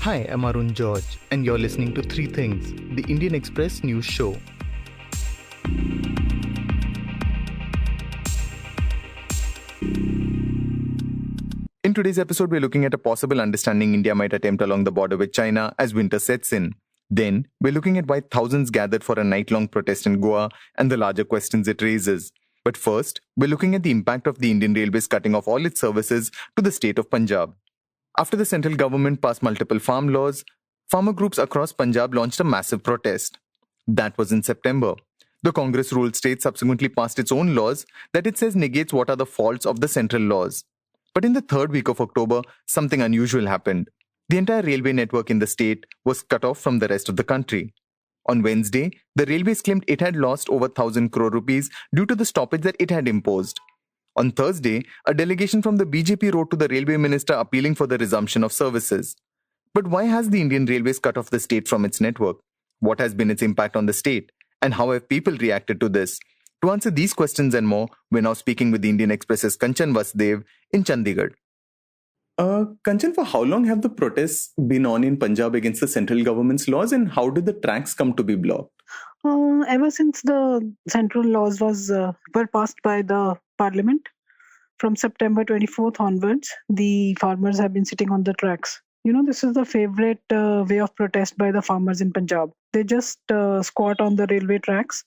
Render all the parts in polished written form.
Hi, I'm Arun George, and you're listening to Three Things, the Indian Express news show. In today's episode, we're looking at a possible understanding India might attempt along the border with China as winter sets in. Then, we're looking at why thousands gathered for a night-long protest in Goa and the larger questions it raises. But first, we're looking at the impact of the Indian Railways cutting off all its services to the state of Punjab. After the central government passed multiple farm laws, farmer groups across Punjab launched a massive protest. That was in September. The Congress-ruled state subsequently passed its own laws that it says negates what are the faults of the central laws. But in the third week of October, something unusual happened. The entire railway network in the state was cut off from the rest of the country. On Wednesday, the railways claimed it had lost over 1,000 crore rupees due to the stoppage that it had imposed. On Thursday, a delegation from the BJP wrote to the railway minister appealing for the resumption of services. But why has the Indian Railways cut off the state from its network? What has been its impact on the state? And how have people reacted to this? To answer these questions and more, we're now speaking with the Indian Express's Kanchan Vasdev in Chandigarh. Kanchan, for how long have the protests been on in Punjab against the central government's laws, and how did the tracks come to be blocked? Ever since the central laws were passed by the parliament, from September 24th onwards, the farmers have been sitting on the tracks. This is the favorite way of protest by the farmers in Punjab. They just squat on the railway tracks,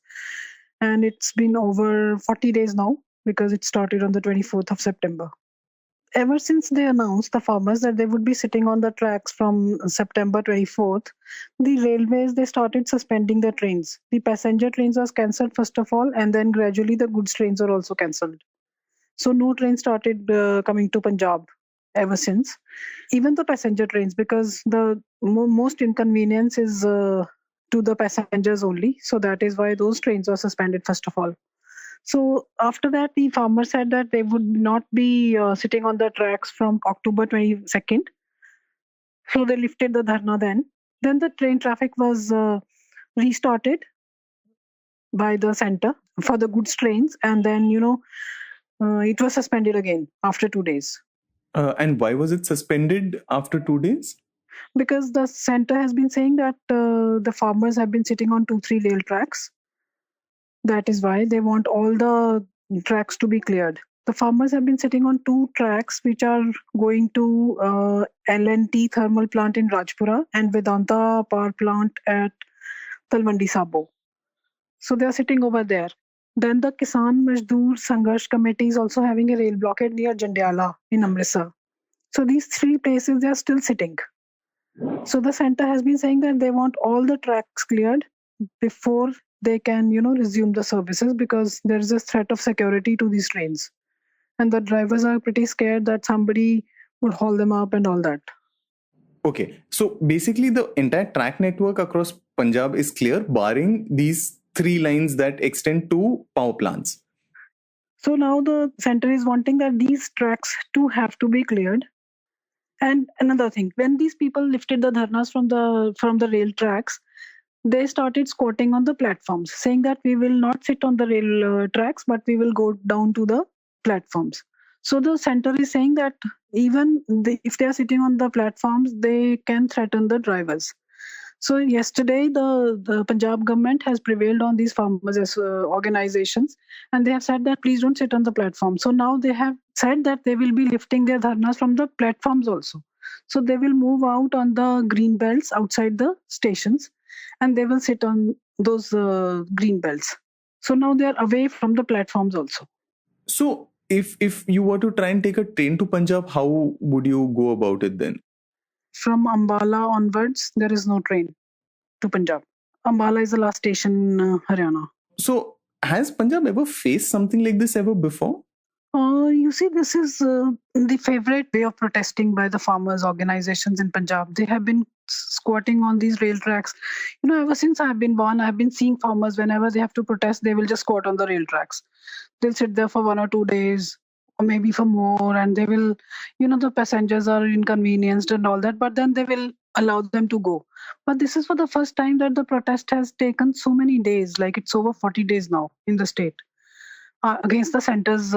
and it's been over 40 days now because it started on the 24th of September. Ever since they announced, the farmers, that they would be sitting on the tracks from September 24th, the railways, they started suspending the trains. The passenger trains was cancelled first of all, and then gradually the goods trains are also cancelled. So no train started coming to Punjab ever since. Even the passenger trains, because the most inconvenience is to the passengers only. So that is why those trains were suspended first of all. So after that, the farmers said that they would not be sitting on the tracks from October 22nd. So they lifted the dharna then. Then the train traffic was restarted by the center for the goods trains. And then, it was suspended again after 2 days. And why was it suspended after 2 days? Because the center has been saying that the farmers have been sitting on 2-3 rail tracks. That is why they want all the tracks to be cleared. The farmers have been sitting on 2 tracks which are going to L&T thermal plant in Rajpura and Vedanta power plant at Talwandi Sabo. So they are sitting over there. Then the Kisan Mazdoor Sangharsh Committee is also having a rail blockade near Jandiala in Amritsar. So these 3 places, they are still sitting. So the center has been saying that they want all the tracks cleared before they can, resume the services, because there is a threat of security to these trains. And the drivers are pretty scared that somebody would haul them up and all that. Okay, so basically the entire track network across Punjab is clear, barring these 3 lines that extend to power plants. So now the center is wanting that these tracks too have to be cleared. And another thing, when these people lifted the dharnas from the rail tracks, they started squatting on the platforms, saying that we will not sit on the rail tracks, but we will go down to the platforms. So the center is saying that even if they are sitting on the platforms, they can threaten the drivers. So yesterday, the Punjab government has prevailed on these farmers organizations, and they have said that please don't sit on the platform. So now they have said that they will be lifting their dharnas from the platforms also. So they will move out on the green belts outside the stations, and they will sit on those green belts. So now they are away from the platforms also. So if you were to try and take a train to Punjab, how would you go about it then? From Ambala onwards, there is no train to Punjab. Ambala is the last station in Haryana. So has Punjab ever faced something like this ever before? You see, this is the favorite way of protesting by the farmers' organizations in Punjab. They have been squatting on these rail tracks. Ever since I have been born, I have been seeing farmers, whenever they have to protest, they will just squat on the rail tracks. They'll sit there for 1 or 2 days, or maybe for more, and they will, the passengers are inconvenienced and all that, but then they will allow them to go. But this is for the first time that the protest has taken so many days, like it's over 40 days now in the state. Against the center's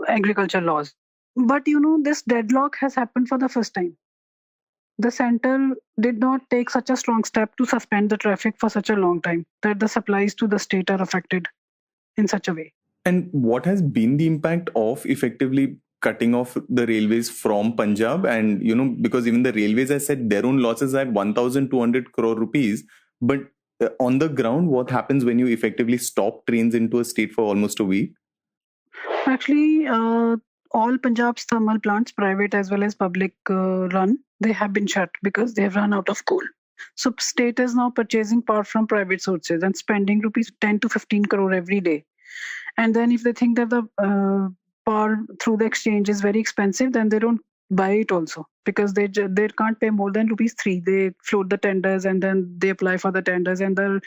agriculture laws. But this deadlock has happened for the first time. the center did not take such a strong step to suspend the traffic for such a long time that the supplies to the state are affected in such a way. And what has been the impact of effectively cutting off the railways from Punjab? And, because even the railways has said their own losses are 1,200 crore rupees. But on the ground, what happens when you effectively stop trains into a state for almost a week? Actually, all Punjab's thermal plants, private as well as public run, they have been shut because they have run out of coal. So state is now purchasing power from private sources and spending rupees 10 to 15 crore every day. And then if they think that the power through the exchange is very expensive, then they don't buy it also, because they can't pay more than rupees 3. They float the tenders and then they apply for the tenders, and the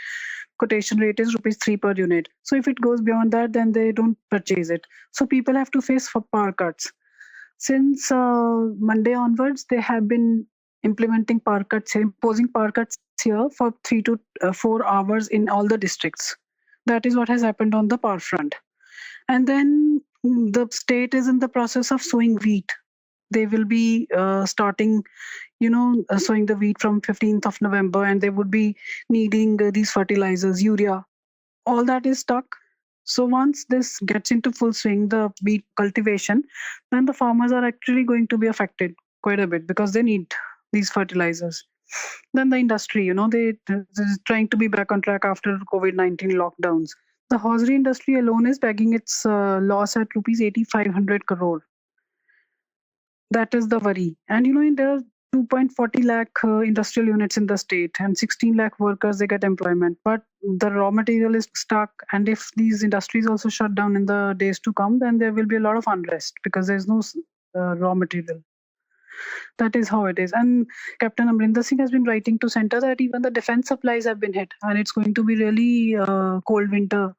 quotation rate is rupees 3 per unit. So if it goes beyond that, then they don't purchase it. So people have to face for power cuts. Since Monday onwards, they have been implementing power cuts, imposing power cuts here for 3 to 4 hours in all the districts. That is what has happened on the power front. And then the state is in the process of sowing wheat. They will be starting, sowing the wheat from 15th of November, and they would be needing these fertilizers, urea. All that is stuck. So once this gets into full swing, the wheat cultivation, then the farmers are actually going to be affected quite a bit because they need these fertilizers. Then the industry, they're trying to be back on track after COVID-19 lockdowns. The hosiery industry alone is bagging its loss at rupees 8,500 crore. That is the worry. And there are 2.40 lakh industrial units in the state, and 16 lakh workers, they get employment. But the raw material is stuck, and if these industries also shut down in the days to come, then there will be a lot of unrest because there's no raw material. That is how it is. And Captain Amrinder Singh has been writing to center that even the defense supplies have been hit, and it's going to be really cold winter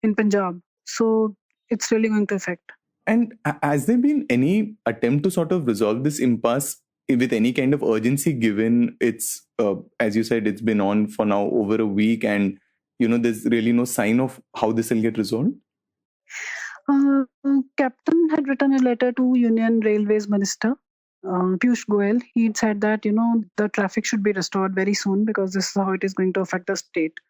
in Punjab. So it's really going to affect. And has there been any attempt to sort of resolve this impasse with any kind of urgency, given it's, as you said, it's been on for now over a week, and there's really no sign of how this will get resolved? Captain had written a letter to Union Railways Minister Piyush Goyal. He said that the traffic should be restored very soon because this is how it is going to affect the state.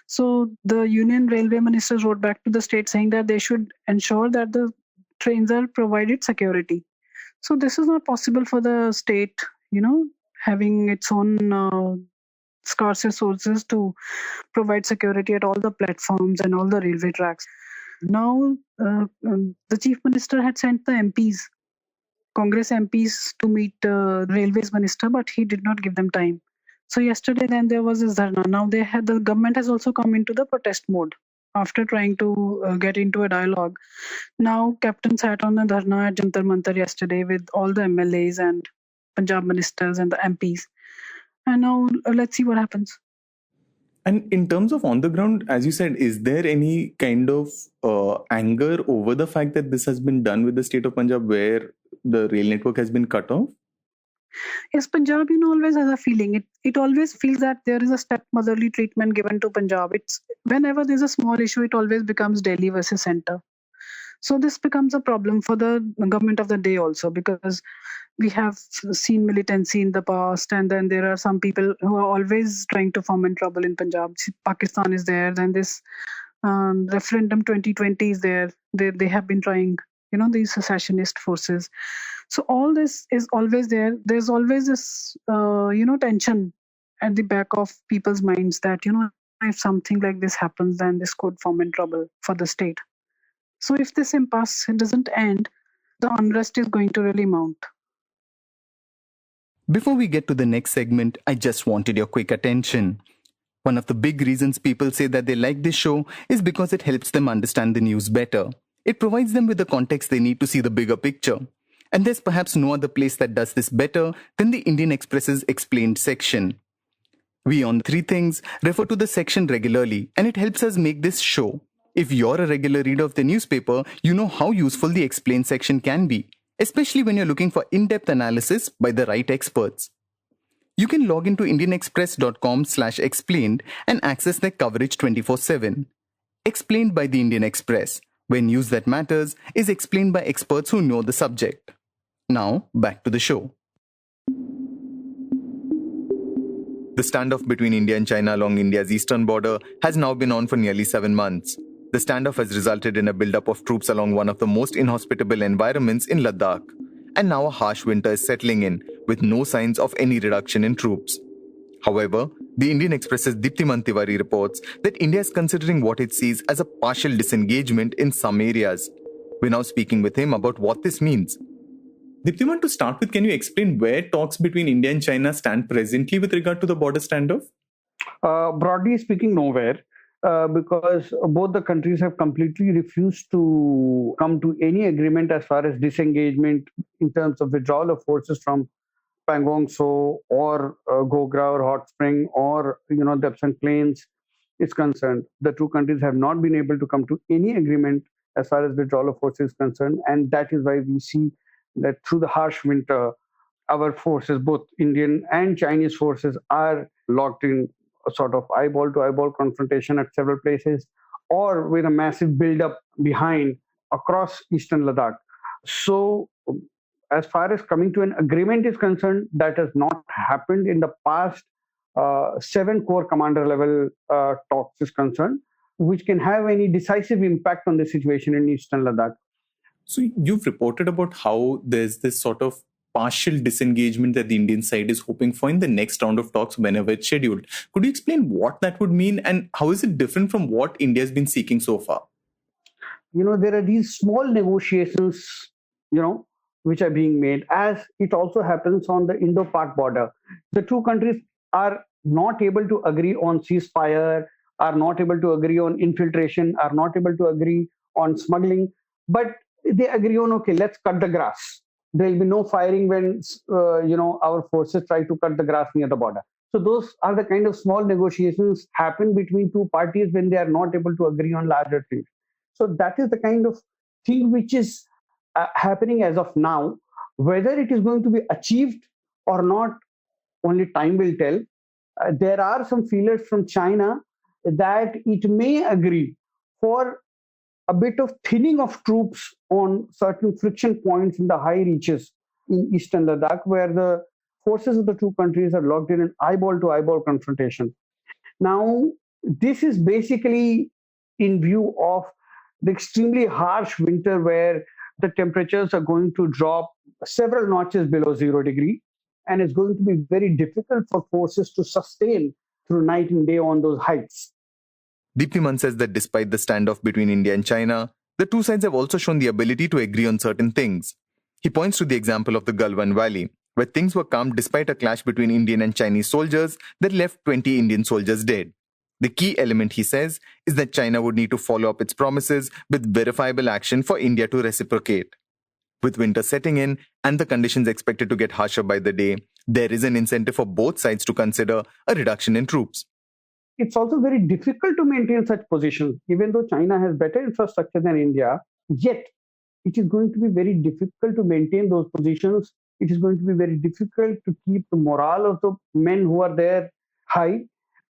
So the Union Railway Minister wrote back to the state saying that they should ensure that the trains are provided security. So this is not possible for the state, having its own scarce resources to provide security at all the platforms and all the railway tracks. Now, the Chief Minister had sent the MPs, Congress MPs, to meet Railways Minister, but he did not give them time. So yesterday, then there was this dharna. Now the government has also come into the protest mode after trying to get into a dialogue. Now, Captain sat on a dharna at Jantar Mantar yesterday with all the MLAs and Punjab ministers and the MPs. And now let's see what happens. And in terms of on the ground, as you said, is there any kind of anger over the fact that this has been done with the state of Punjab, where the rail network has been cut off? Yes, Punjab, always has a feeling. It always feels that there is a stepmotherly treatment given to Punjab. It's whenever there's a small issue, it always becomes Delhi versus center. So this becomes a problem for the government of the day also, because we have seen militancy in the past, and then there are some people who are always trying to foment trouble in Punjab. Pakistan is there, then this referendum 2020 is there. They have been trying, these secessionist forces. So all this is always there. There's always this, tension at the back of people's minds that, if something like this happens, then this could foment trouble for the state. So if this impasse doesn't end, the unrest is going to really mount. Before we get to the next segment, I just wanted your quick attention. One of the big reasons people say that they like this show is because it helps them understand the news better. It provides them with the context they need to see the bigger picture. And there's perhaps no other place that does this better than the Indian Express's Explained section. We on 3 Things refer to the section regularly, and it helps us make this show. If you're a regular reader of the newspaper, you know how useful the Explained section can be, especially when you're looking for in-depth analysis by the right experts. You can log into indianexpress.com/explained and access their coverage 24/7. Explained by the Indian Express, where news that matters is explained by experts who know the subject. Now, back to the show. The standoff between India and China along India's eastern border has now been on for nearly 7 months. The standoff has resulted in a buildup of troops along one of the most inhospitable environments in Ladakh. And now a harsh winter is settling in, with no signs of any reduction in troops. However, the Indian Express's Deeptiman Tiwary reports that India is considering what it sees as a partial disengagement in some areas. We're now speaking with him about what this means. Deeptiman, to start with, can you explain where talks between India and China stand presently with regard to the border standoff? Broadly speaking, nowhere, because both the countries have completely refused to come to any agreement as far as disengagement in terms of withdrawal of forces from Pangong So or Gogra or Hot Spring or the Epsom Plains is concerned. The two countries have not been able to come to any agreement as far as withdrawal of forces is concerned, and that is why we see that through the harsh winter, our forces, both Indian and Chinese forces, are locked in a sort of eyeball to eyeball confrontation at several places, or with a massive build-up behind across eastern Ladakh. So, as far as coming to an agreement is concerned, that has not happened in the past 7 core commander level talks is concerned, which can have any decisive impact on the situation in eastern Ladakh. So you've reported about how there's this sort of partial disengagement that the Indian side is hoping for in the next round of talks whenever it's scheduled. Could you explain what that would mean and how is it different from what India has been seeking so far? There are these small negotiations, which are being made, as it also happens on the Indo-Pak border. The two countries are not able to agree on ceasefire, are not able to agree on infiltration, are not able to agree on smuggling, but they agree on, okay, let's cut the grass. There will be no firing when, our forces try to cut the grass near the border. So those are the kind of small negotiations happen between two parties when they are not able to agree on larger things. So that is the kind of thing which is happening as of now. Whether it is going to be achieved or not, only time will tell. There are some feelers from China that it may agree for a bit of thinning of troops on certain friction points in the high reaches in eastern Ladakh, where the forces of the two countries are locked in an eyeball to eyeball confrontation. Now, this is basically in view of the extremely harsh winter where the temperatures are going to drop several notches below 0 degree, and it's going to be very difficult for forces to sustain through night and day on those heights. Deeptiman says that despite the standoff between India and China, the two sides have also shown the ability to agree on certain things. He points to the example of the Galwan Valley, where things were calm despite a clash between Indian and Chinese soldiers that left 20 Indian soldiers dead. The key element, he says, is that China would need to follow up its promises with verifiable action for India to reciprocate. With winter setting in and the conditions expected to get harsher by the day, there is an incentive for both sides to consider a reduction in troops. It's also very difficult to maintain such positions. Even though China has better infrastructure than India, yet it is going to be very difficult to maintain those positions. It is going to be very difficult to keep the morale of the men who are there high.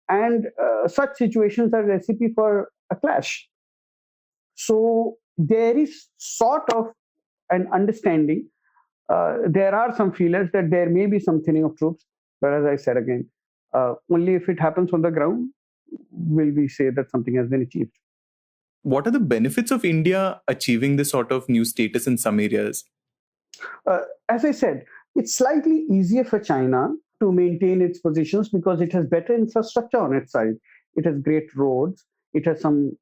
And such situations are a recipe for a clash. So there is sort of an understanding. There are some feelers that there may be some thinning of troops. But as I said again, only if it happens on the ground will we say that something has been achieved. What are the benefits of India achieving this sort of new status in some areas? As I said, it's slightly easier for China to maintain its positions because it has better infrastructure on its side. It has great roads. It has some,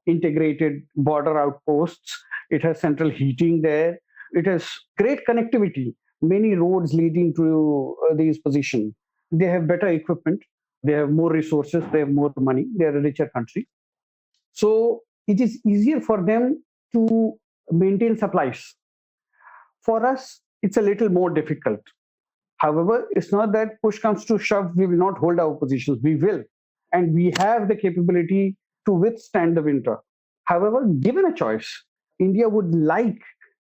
integrated border outposts. It has central heating there. It has great connectivity, many roads leading to these positions. They have better equipment. They have more resources. They have more money. They are a richer country. So it is easier for them to maintain supplies. For us, it's a little more difficult. However, it's not that push comes to shove, we will not hold our positions. We will. And we have the capability to withstand the winter. However, given a choice, India would like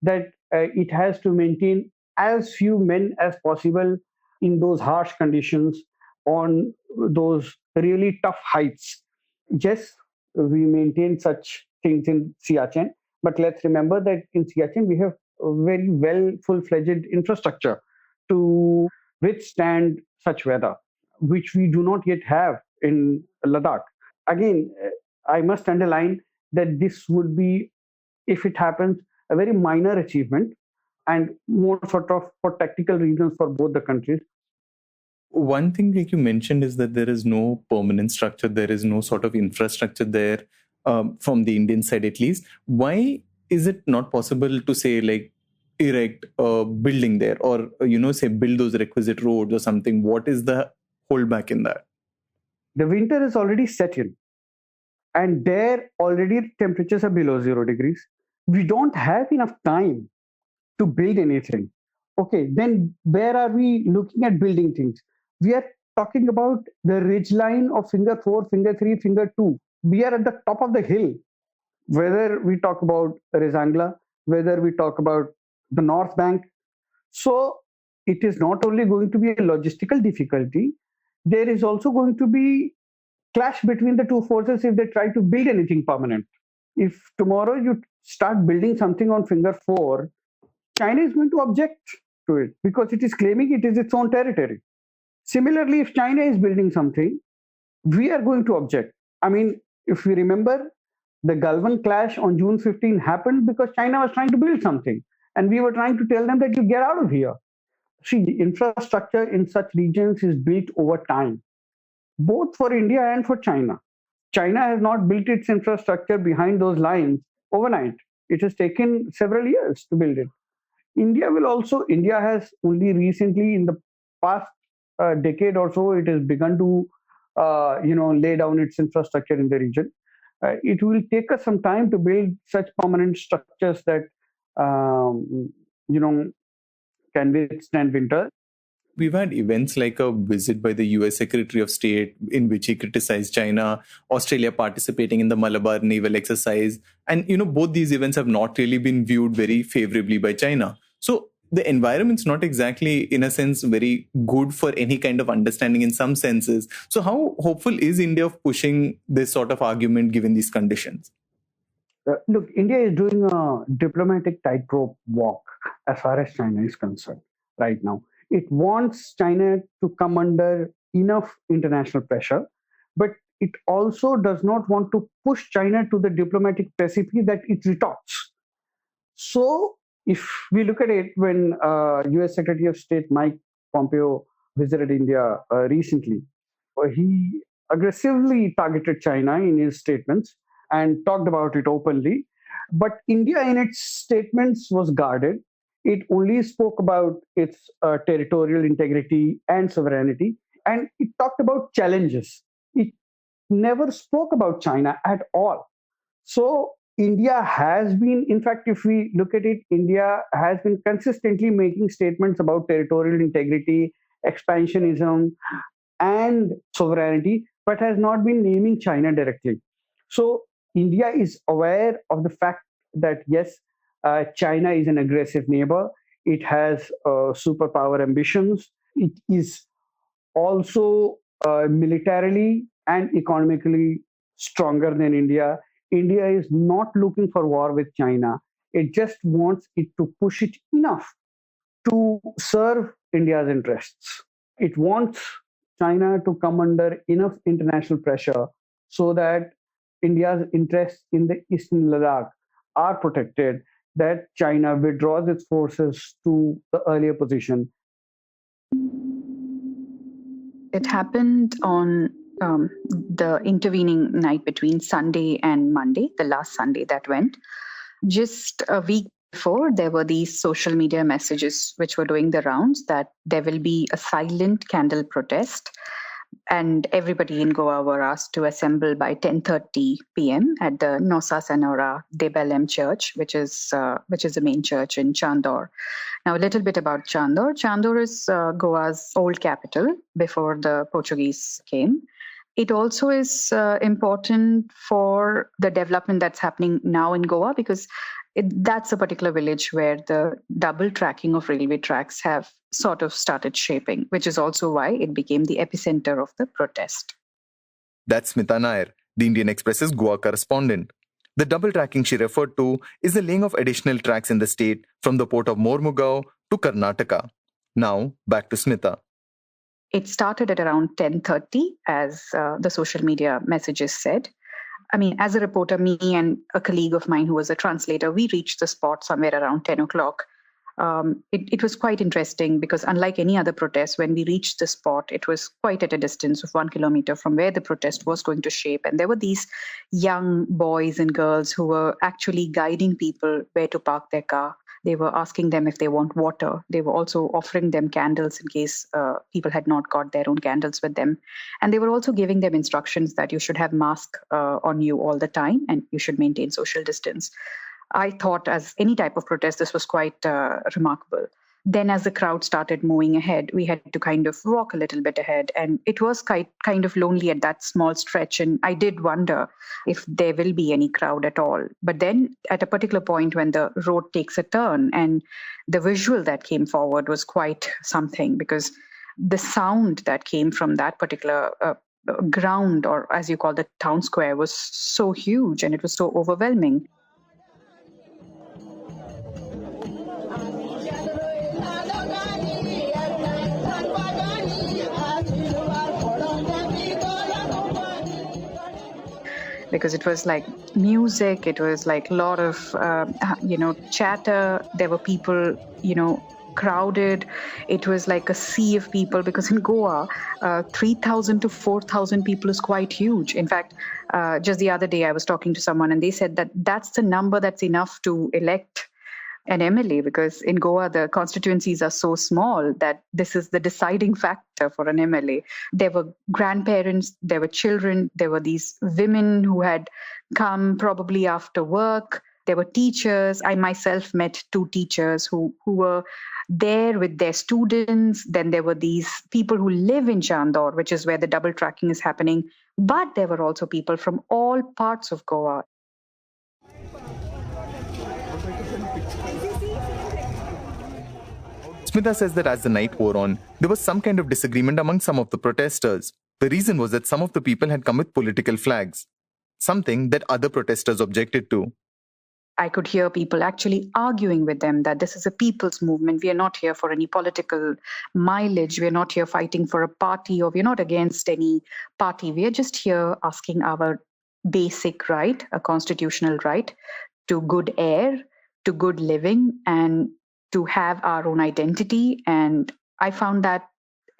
that it has to maintain as few men as possible in those harsh conditions on those really tough heights. Yes, we maintain such things in Siachen, but let's remember that in Siachen we have a very well full-fledged infrastructure to withstand such weather. which we do not yet have in Ladakh. Again, I must underline that this would be, if it happens, a very minor achievement and more sort of for tactical reasons for both the countries. One thing like you mentioned is that there is no permanent structure, there is no sort of infrastructure there, from the Indian side at least. Why is it not possible to say like erect a building there, or say build those requisite roads or something? What is the holdback in that? The winter is already set in, and there already temperatures are below 0 degrees. We don't have enough time to build anything. Okay, then where are we looking at building things? We are talking about the ridge line of finger 4, finger 3, finger 2. We are at the top of the hill. Whether we talk about Rezangla, whether we talk about the North Bank. So it is not only going to be a logistical difficulty, there is also going to be clash between the two forces if they try to build anything permanent. If tomorrow you start building something on finger 4, China is going to object to it because it is claiming it is its own territory. Similarly, if China is building something, we are going to object. I mean, if we remember, the Galwan clash on June 15 happened because China was trying to build something, and we were trying to tell them that you get out of here. See, the infrastructure in such regions is built over time, both for India and for China. China has not built its infrastructure behind those lines overnight. It has taken several years to build it. India has only recently, in the past decade or so, it has begun to, lay down its infrastructure in the region. It will take us some time to build such permanent structures that, can withstand winter. We've had events like a visit by the US Secretary of State in which he criticized China, Australia participating in the Malabar naval exercise. And, both these events have not really been viewed very favorably by China. So the environment's not exactly, in a sense, very good for any kind of understanding in some senses. So how hopeful is India of pushing this sort of argument given these conditions? Look, India is doing a diplomatic tightrope walk as far as China is concerned right now. It wants China to come under enough international pressure, but it also does not want to push China to the diplomatic precipice that it retorts. So, if we look at it, when US Secretary of State Mike Pompeo visited India recently, he aggressively targeted China in his statements and talked about it openly. But India, in its statements, was guarded. It only spoke about its territorial integrity and sovereignty, and it talked about challenges. It never spoke about China at all. So India has been, in fact, if we look at it, India has been consistently making statements about territorial integrity, expansionism, and sovereignty, but has not been naming China directly. So India is aware of the fact that, yes, China is an aggressive neighbor. It has superpower ambitions. It is also militarily and economically stronger than India. India is not looking for war with China. It just wants it to push it enough to serve India's interests. It wants China to come under enough international pressure so that India's interests in the eastern Ladakh are protected, that China withdraws its forces to the earlier position. It happened on the intervening night between Sunday and Monday, the last Sunday that went. Just a week before, there were these social media messages which were doing the rounds that there will be a silent candle protest, and everybody in Goa were asked to assemble by 10:30 p.m. at the Nossa Senhora de Belém Church, which is the main church in Chandor. Now, a little bit about Chandor. Chandor is Goa's old capital before the Portuguese came. It also is important for the development that's happening now in Goa because that's a particular village where the double tracking of railway tracks have sort of started shaping, which is also why it became the epicenter of the protest. That's Smita Nair, the Indian Express's Goa correspondent. The double tracking she referred to is the laying of additional tracks in the state from the port of Mormugao to Karnataka. Now, back to Smita. It started at around 10:30, as the social media messages said. I mean, as a reporter, me and a colleague of mine who was a translator, we reached the spot somewhere around 10 o'clock. It was quite interesting because unlike any other protest, when we reached the spot, it was quite at a distance of 1 kilometer from where the protest was going to shape. And there were these young boys and girls who were actually guiding people where to park their car. They were asking them if they want water. They were also offering them candles in case people had not got their own candles with them. And they were also giving them instructions that you should have mask on you all the time and you should maintain social distance. I thought, as any type of protest, this was quite remarkable. Then, as the crowd started moving ahead, we had to kind of walk a little bit ahead. And it was kind of lonely at that small stretch. And I did wonder if there will be any crowd at all. But then, at a particular point, when the road takes a turn, and the visual that came forward was quite something, because the sound that came from that particular ground, or as you call the town square, was so huge and it was so overwhelming. Because it was like music, it was like a lot of, chatter. There were people, crowded. It was like a sea of people, because in Goa, 3,000 to 4,000 people is quite huge. In fact, just the other day, I was talking to someone and they said that that's the number that's enough to elect an MLA, because in Goa, the constituencies are so small that this is the deciding factor for an MLA. There were grandparents, there were children, there were these women who had come probably after work. There were teachers. I myself met 2 teachers who were there with their students. Then there were these people who live in Chandor, which is where the double tracking is happening. But there were also people from all parts of Goa. Smita says that as the night wore on, there was some kind of disagreement among some of the protesters. The reason was that some of the people had come with political flags, something that other protesters objected to. I could hear people actually arguing with them that this is a people's movement. We are not here for any political mileage. We are not here fighting for a party, or we are not against any party. We are just here asking our basic right, a constitutional right, to good air, to good living, and to have our own identity. And I found that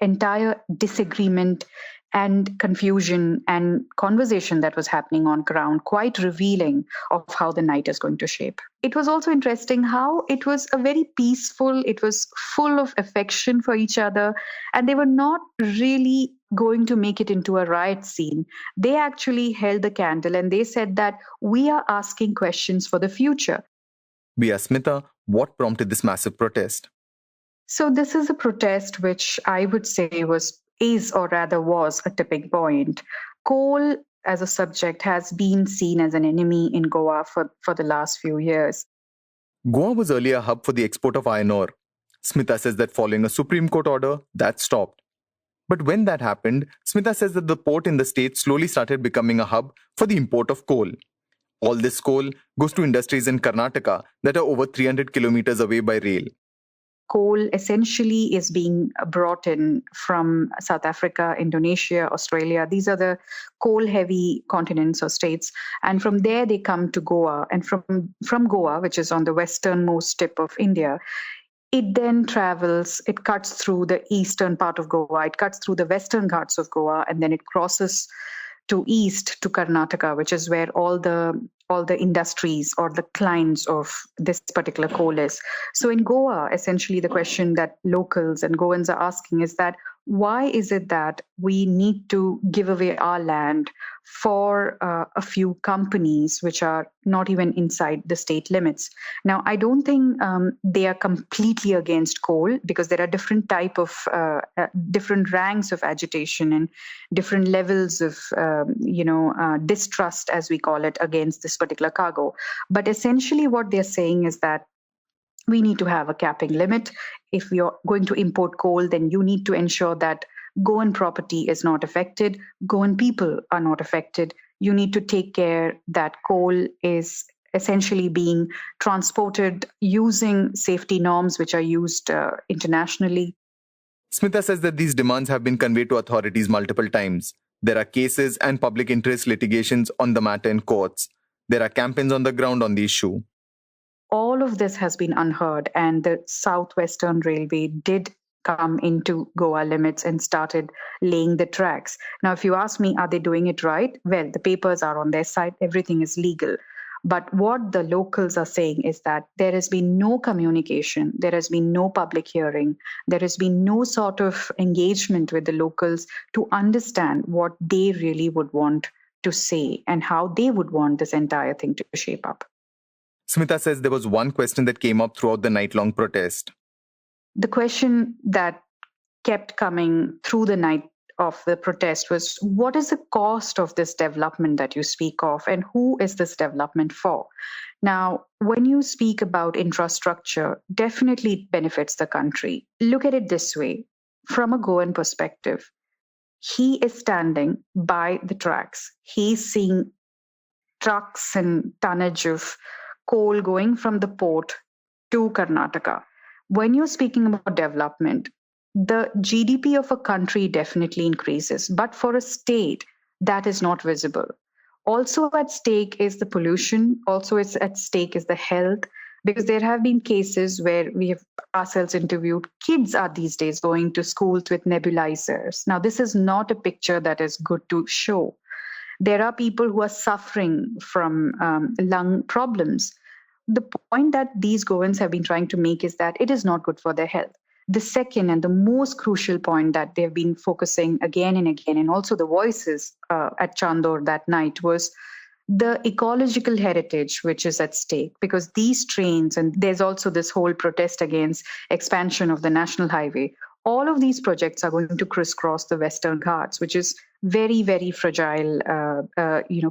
entire disagreement and confusion and conversation that was happening on ground quite revealing of how the night is going to shape. It was also interesting how it was a very peaceful, it was full of affection for each other, and they were not really going to make it into a riot scene. They actually held the candle and they said that we are asking questions for the future. We asked Smita what prompted this massive protest. So this is a protest which I would say was a tipping point. Coal as a subject has been seen as an enemy in Goa for the last few years. Goa was earlier a hub for the export of iron ore. Smita says that following a Supreme Court order, that stopped. But when that happened, Smita says that the port in the state slowly started becoming a hub for the import of coal. All this coal goes to industries in Karnataka that are over 300 kilometers away by rail. Coal essentially is being brought in from South Africa, Indonesia, Australia. These are the coal-heavy continents or states. And from there, they come to Goa. And from Goa, which is on the westernmost tip of India, it then travels, it cuts through the eastern part of Goa, it cuts through the western Ghats of Goa, and then it crosses to east to Karnataka, which is where all the industries or the clients of this particular coal is. So in Goa, essentially the question that locals and Goans are asking is that why is it that we need to give away our land for a few companies which are not even inside the state limits? Now, I don't think they are completely against coal, because there are different different ranks of agitation and different levels of, distrust, as we call it, against this particular cargo. But essentially what they're saying is that we need to have a capping limit. If we are going to import coal, then you need to ensure that Goan property is not affected, Goan people are not affected. You need to take care that coal is essentially being transported using safety norms which are used internationally. Smita says that these demands have been conveyed to authorities multiple times. There are cases and public interest litigations on the matter in courts. There are campaigns on the ground on the issue. All of this has been unheard, and the Southwestern Railway did come into Goa limits and started laying the tracks. Now, if you ask me, are they doing it right? Well, the papers are on their side, everything is legal. But what the locals are saying is that there has been no communication, there has been no public hearing, there has been no sort of engagement with the locals to understand what they really would want to say and how they would want this entire thing to shape up. Smita says there was one question that came up throughout the night-long protest. The question that kept coming through the night of the protest was, what is the cost of this development that you speak of, and who is this development for? Now, when you speak about infrastructure, definitely it benefits the country. Look at it this way. From a Goan perspective, he is standing by the tracks. He's seeing trucks and tonnage of coal going from the port to Karnataka. When you're speaking about development, the GDP of a country definitely increases, but for a state, that is not visible. Also at stake is the pollution, also it's at stake is the health, because there have been cases where we have ourselves interviewed, kids are these days going to schools with nebulizers. Now, this is not a picture that is good to show. There are people who are suffering from lung problems. The point that these Goans have been trying to make is that it is not good for their health. The second and the most crucial point that they've been focusing again and again, and also the voices at Chandor that night, was the ecological heritage which is at stake, because these trains, and there's also this whole protest against expansion of the national highway, all of these projects are going to crisscross the Western Ghats, which is very, very fragile,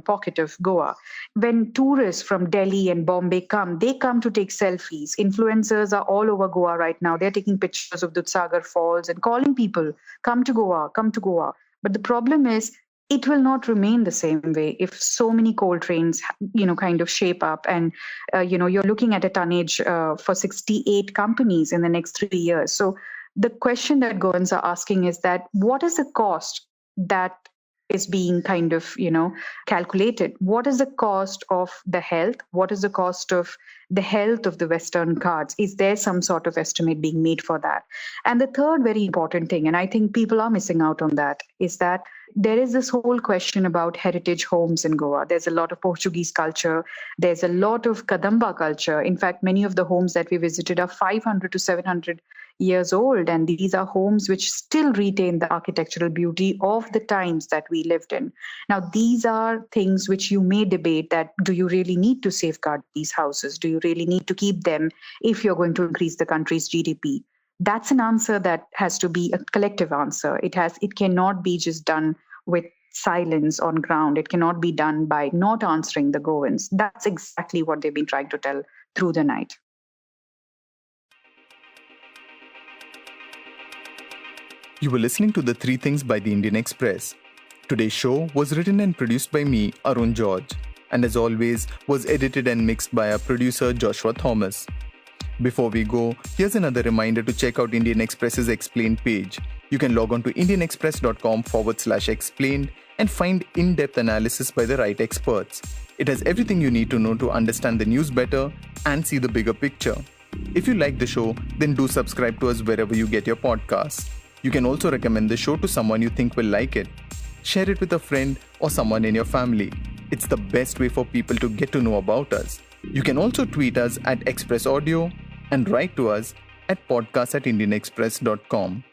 pocket of Goa. When tourists from Delhi and Bombay come, they come to take selfies. Influencers are all over Goa right now. They're taking pictures of Dudhsagar Falls and calling people, come to Goa, come to Goa. But the problem is, it will not remain the same way if so many coal trains, kind of shape up. And, you're looking at a tonnage for 68 companies in the next 3 years. So the question that Goans are asking is that what is the cost that is being kind of, calculated? What is the cost of the health? What is the cost of the health of the Western Ghats? Is there some sort of estimate being made for that? And the third very important thing, and I think people are missing out on that, is that there is this whole question about heritage homes in Goa. There's a lot of Portuguese culture. There's a lot of Kadamba culture. In fact, many of the homes that we visited are 500 to 700 years old. And these are homes which still retain the architectural beauty of the times that we lived in. Now, these are things which you may debate that, do you really need to safeguard these houses? Do you really need to keep them if you're going to increase the country's GDP? That's an answer that has to be a collective answer. It cannot be just done with silence on ground. It cannot be done by not answering the Goans. That's exactly what they've been trying to tell through the night. You were listening to The Three Things by the Indian Express. Today's show was written and produced by me, Arun George, and as always, was edited and mixed by our producer, Joshua Thomas. Before we go, here's another reminder to check out Indian Express's Explained page. You can log on to indianexpress.com/explained and find in-depth analysis by the right experts. It has everything you need to know to understand the news better and see the bigger picture. If you like the show, then do subscribe to us wherever you get your podcasts. You can also recommend the show to someone you think will like it. Share it with a friend or someone in your family. It's the best way for people to get to know about us. You can also tweet us at Express Audio and write to us at podcast@indianexpress.com.